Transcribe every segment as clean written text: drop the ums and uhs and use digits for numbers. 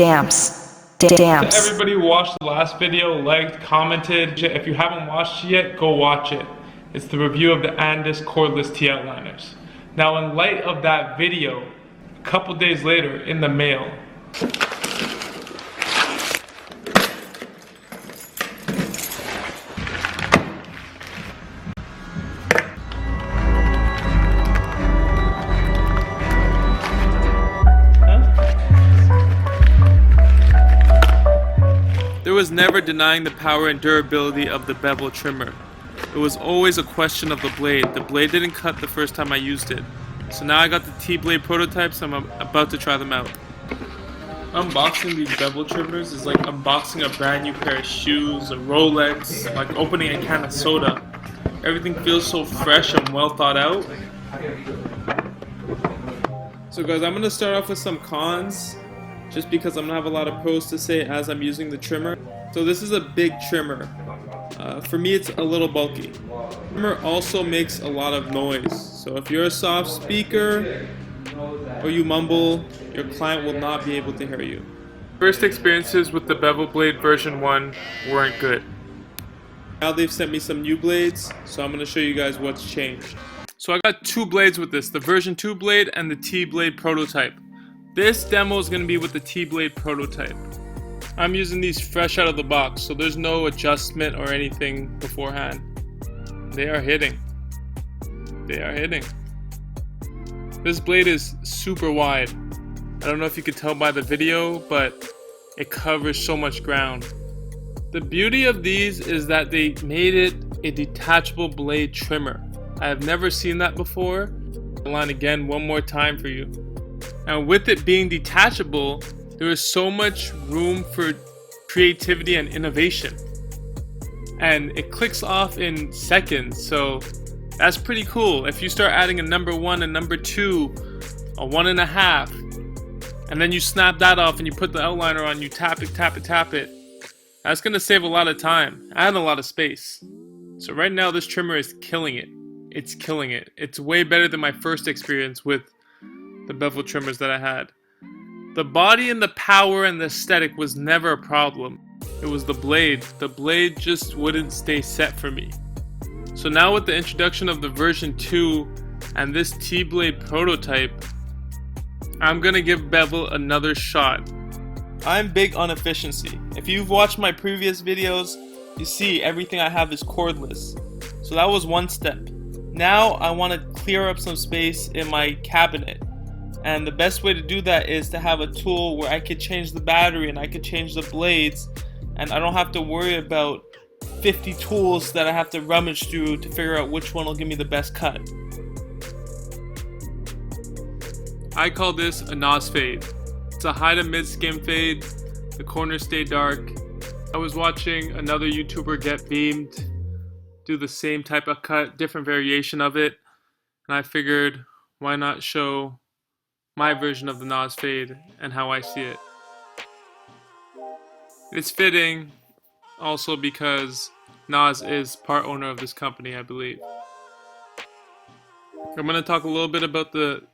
Damps. Everybody who watched the last video, liked, commented. If you haven't watched it yet, go watch it. It's the review of the Andis cordless T outliners. Now, in light of that video, a couple days later in the mail, there was never denying the power and durability of the bevel trimmer. It was always a question of the blade. The blade didn't cut the first time I used it. So now I got the T-blade prototypes, I'm about to try them out. Unboxing these bevel trimmers is like unboxing a brand new pair of shoes, a Rolex, like opening a can of soda. Everything feels so fresh and well thought out. So guys, I'm going to start off with some cons, just because I'm going to have a lot of pros to say as I'm using the trimmer. So this is a big trimmer. For me, it's a little bulky. The trimmer also makes a lot of noise. So if you're a soft speaker or you mumble, your client will not be able to hear you. First experiences with the Bevel Blade version 1 weren't good. Now they've sent me some new blades, so I'm going to show you guys what's changed. So I got two blades with this, the version 2 blade and the T-blade prototype. This demo is going to be with the T-blade prototype. I'm using these fresh out of the box, so there's no adjustment or anything beforehand. They are hitting. They are hitting. This blade is super wide. I don't know if you could tell by the video, but it covers so much ground. The beauty of these is that they made it a detachable blade trimmer. I have never seen that before. I'll line again one more time for you. And with it being detachable, there is so much room for creativity and innovation. And it clicks off in seconds, so that's pretty cool. If you start adding a number 1 and number 2, a 1.5, and then you snap that off and you put the outliner on, you tap it, that's gonna save a lot of time and a lot of space. So right now this trimmer is killing it. It's killing it. It's way better than my first experience with the bevel trimmers that I had. The body and the power and the aesthetic was never a problem. It was the blade. The blade just wouldn't stay set for me. So now with the introduction of the version 2 and this T-blade prototype, I'm gonna give Bevel another shot. I'm big on efficiency. If you've watched my previous videos, you see everything I have is cordless. So that was one step. Now I want to clear up some space in my cabinet. And the best way to do that is to have a tool where I could change the battery and I could change the blades, and I don't have to worry about 50 tools that I have to rummage through to figure out which one will give me the best cut. I call this a NOS fade. It's a high to mid skim fade. The corners stay dark. I was watching another YouTuber get beamed do the same type of cut, different variation of it, and I figured why not show my version of the NOS fade and how I see it. It's fitting also because NOS is part owner of this company, I believe. I'm going to talk a little bit about the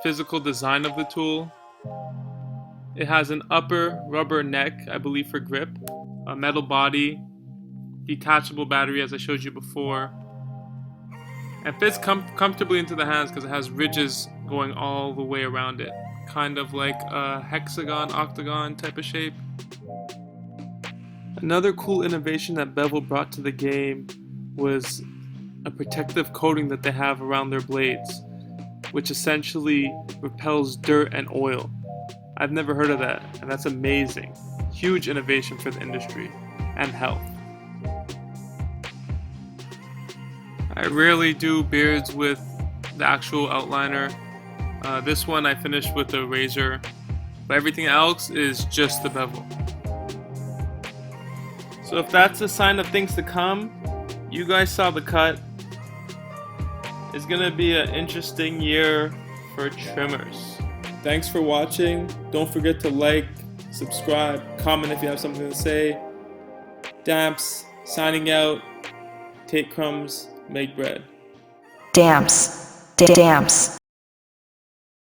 physical design of the tool. It has an upper rubber neck, I believe, for grip, a metal body, detachable battery as I showed you before, and fits comfortably into the hands because it has ridges going all the way around it, kind of like a hexagon, octagon type of shape. Another cool innovation that Bevel brought to the game was a protective coating that they have around their blades, which essentially repels dirt and oil. I've never heard of that, and that's amazing. Huge innovation for the industry and health. I rarely do beards with the actual outliner. This one I finished with a razor, but everything else is just the bevel. So if that's a sign of things to come, you guys saw the cut. It's gonna be an interesting year for trimmers. Thanks for watching. Don't forget to like, subscribe, comment if you have something to say. Damps, signing out. Take crumbs, make bread. Damps.